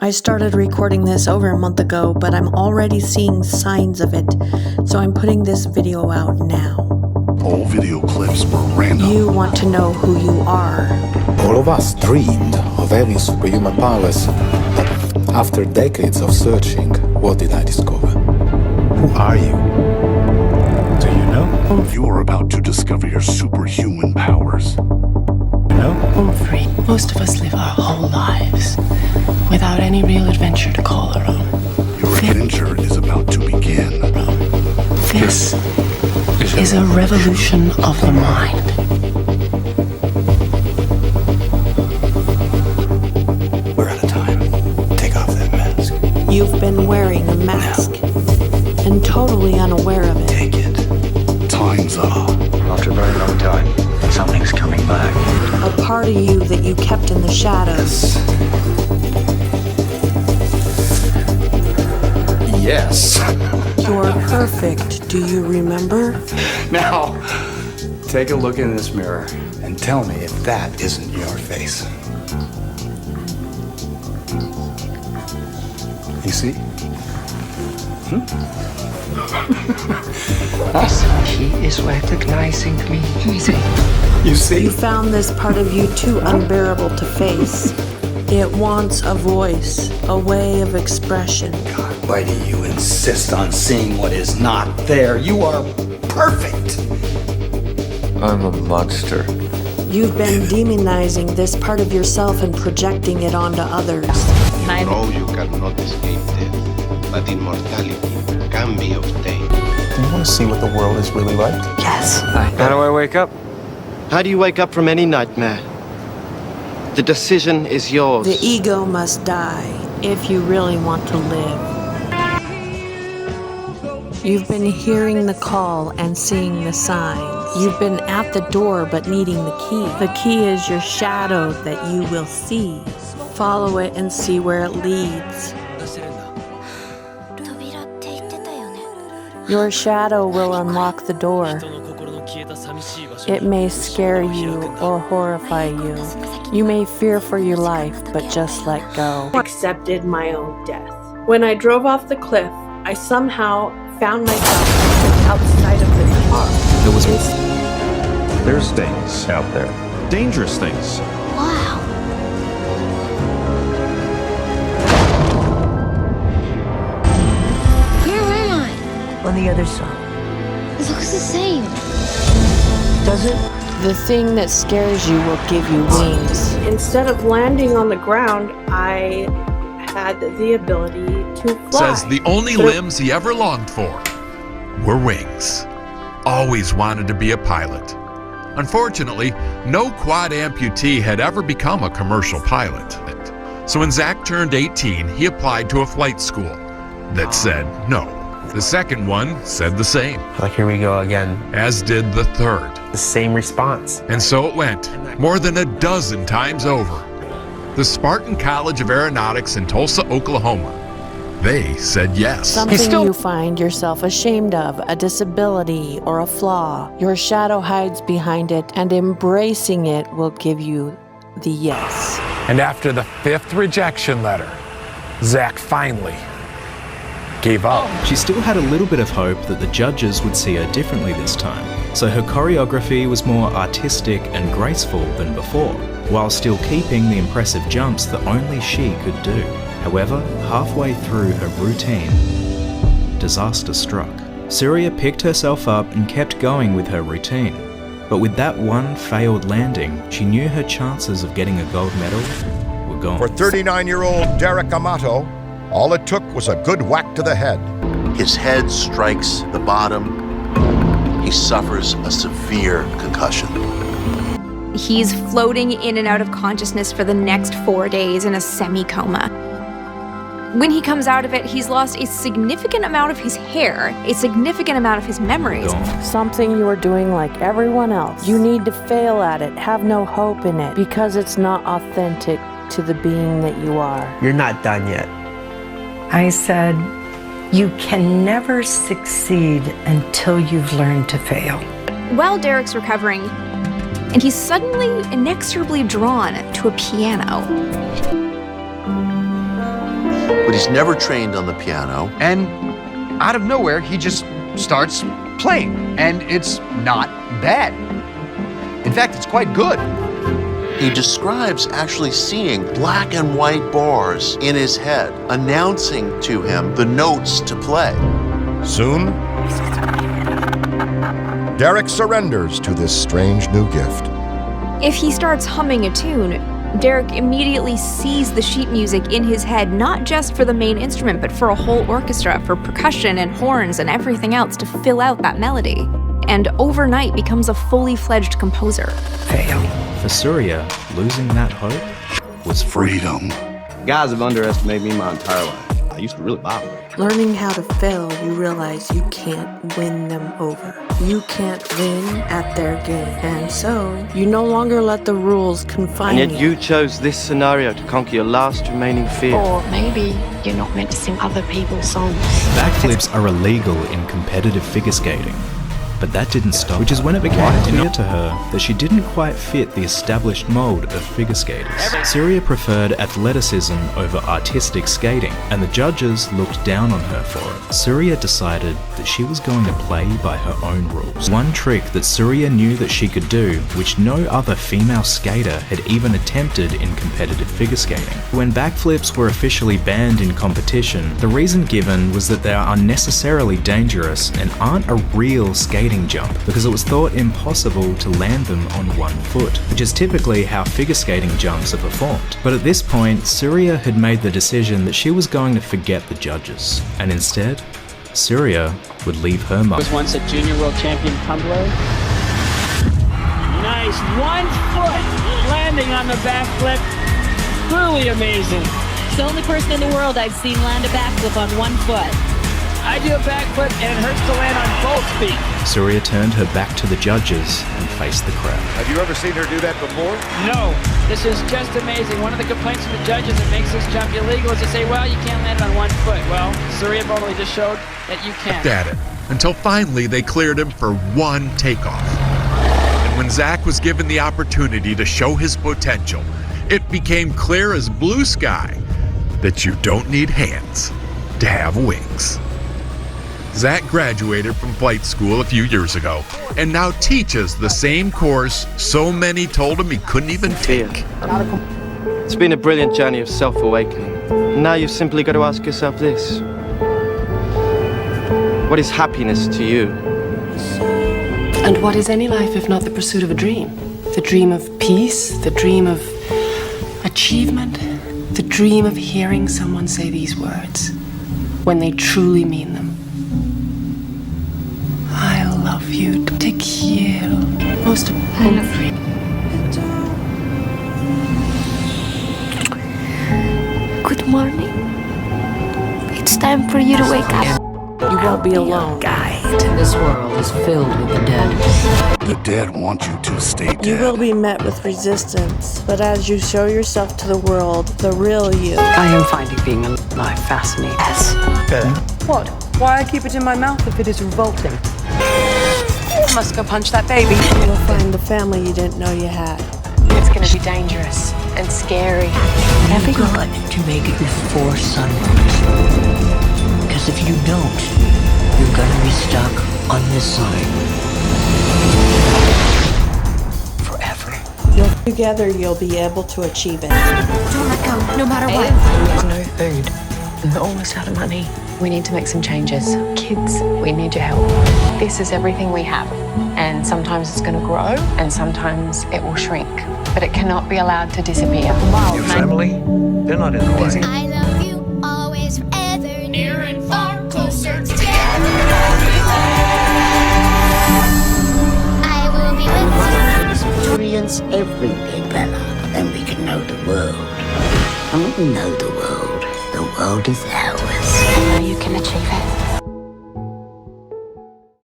I started recording this over a month ago, but I'm already seeing signs of it, so I'm putting this video out now. All video clips were random. You want to know who you are. All of us dreamed of having superhuman powers, but after decades of searching, what did I discover? Who are you? Do you know? You are about to discover your superhuman powers. No? Free. Most of us live our whole lives without any real adventure to call our own. Your adventure is about to begin. This is a revolution of the mind. We're out of time. Take off that mask. You've been wearing a mask and totally unaware of it. Take it. Time's up. After a very long time, something's coming back. A part of you that you kept in the shadows. Yes. You're perfect, do you remember? Now, take a look in this mirror and tell me if that isn't your face. You see? He is recognizing me. You see? You found this part of you too unbearable to face. It wants a voice, a way of expression. God, why do you insist on seeing what is not there? You are perfect. I'm a monster. You've been demonizing this part of yourself and projecting it onto others. You know you cannot escape death, but immortality can be obtained. Do you want to see what the world is really like? Yes. How do I wake up? How do you wake up from any nightmare? The decision is yours. The ego must die if you really want to live. You've been hearing the call and seeing the signs. You've been at the door but needing the key. The key is your shadow that you will see. Follow it and see where it leads. Your shadow will unlock the door. It may scare you or horrify you. You may fear for your life, but just let go. I accepted my own death. When I drove off the cliff, I somehow found myself outside of the car. There's things out there. Dangerous things. Wow. Where am I? On the other side. It looks the same. Does it? The thing that scares you will give you wings. Instead of landing on the ground, I had the ability to fly. Says the only limbs he ever longed for were wings. Always wanted to be a pilot. Unfortunately, no quad amputee had ever become a commercial pilot. So when Zach turned 18, he applied to a flight school that said no. The second one said the same. Like, here we go again. As did the third. The same response. And so it went, more than a dozen times over. The Spartan College of Aeronautics in Tulsa, Oklahoma. They said yes. Something you find yourself ashamed of, a disability or a flaw. Your shadow hides behind it, and embracing it will give you the yes. And after the 5th rejection letter, Zach finally gave up. She still had a little bit of hope that the judges would see her differently this time, so her choreography was more artistic and graceful than before, while still keeping the impressive jumps that only she could do. However, halfway through her routine, disaster struck. Surya picked herself up and kept going with her routine, but with that one failed landing, she knew her chances of getting a gold medal were gone. For 39-year-old Derek Amato, all it took was a good whack to the head. His head strikes the bottom. He suffers a severe concussion. He's floating in and out of consciousness for the next 4 days in a semi-coma. When he comes out of it, he's lost a significant amount of his hair, a significant amount of his memories. Something you are doing like everyone else. You need to fail at it, have no hope in it, because it's not authentic to the being that you are. You're not done yet. I said, you can never succeed until you've learned to fail. While Derek's recovering, and he's suddenly inexorably drawn to a piano. but he's never trained on the piano. And out of nowhere, he just starts playing, and it's not bad. In fact, it's quite good. He describes actually seeing black and white bars in his head, announcing to him the notes to play. Soon, Derek surrenders to this strange new gift. If he starts humming a tune, Derek immediately sees the sheet music in his head, not just for the main instrument, but for a whole orchestra, for percussion and horns and everything else to fill out that melody. And overnight becomes a fully fledged composer. For Surya, losing that hope was freedom. Guys have underestimated me my entire life. I used to really bother me. Learning how to fail, you realize you can't win them over. You can't win at their game. And so, you no longer let the rules confine you. And yet you chose this scenario to conquer your last remaining fear. Or maybe you're not meant to sing other people's songs. Backflips are illegal in competitive figure skating. But that didn't stop, which is when it became clear to her that she didn't quite fit the established mold of figure skaters. Surya preferred athleticism over artistic skating, and the judges looked down on her for it. Surya decided that she was going to play by her own rules. One trick that Surya knew that she could do, which no other female skater had even attempted in competitive figure skating. When backflips were officially banned in competition, the reason given was that they are unnecessarily dangerous and aren't a real skating jump, because it was thought impossible to land them on one foot, which is typically how figure skating jumps are performed. But at this point, Surya had made the decision that she was going to forget the judges, and instead, Surya would leave her mark. Was once a junior world champion tumbler. Nice 1 foot landing on the backflip. Truly amazing. It's the only person in the world I've seen land a backflip on 1 foot. I do a backflip and it hurts to land on both feet. Surya turned her back to the judges and faced the crowd. Have you ever seen her do that before? No. This is just amazing. One of the complaints from the judges that makes this jump illegal is to say, well, you can't land it on 1 foot. Well, Surya Bowley just showed that you can. At it, until finally they cleared him for one takeoff. And when Zach was given the opportunity to show his potential, it became clear as blue sky that you don't need hands to have wings. Zach graduated from flight school a few years ago and now teaches the same course so many told him he couldn't even take. It's been a brilliant journey of self-awakening. Now you've simply got to ask yourself this. What is happiness to you? And what is any life if not the pursuit of a dream? The dream of peace, the dream of achievement, the dream of hearing someone say these words when they truly mean them. I love you, te quiero. Most of all. Good morning. It's time for you to wake up. You won't be alone. This world is filled with the dead. The dead want you to stay dead. You will be met with resistance, but as you show yourself to the world, the real you. I am finding being alive fascinating. Yes. What? Why I keep it in my mouth if it is revolting? I must go punch that baby. You'll find the family you didn't know you had. It's gonna be dangerous and scary. You've got to make it before sunrise. Because if you don't, you're gonna be stuck on this side. Forever. Together, you'll be able to achieve it. Don't let go, no matter what. There's no food. We're almost out of money. We need to make some changes. Kids, we need your help. This is everything we have. And sometimes it's going to grow, and sometimes it will shrink. But it cannot be allowed to disappear. Your family, they're not in the way. I love you always, forever, near and far, closer together. I will be with you. Experience everything, Bella, then we can know the world. And when we know the world is ours. I know you can achieve it.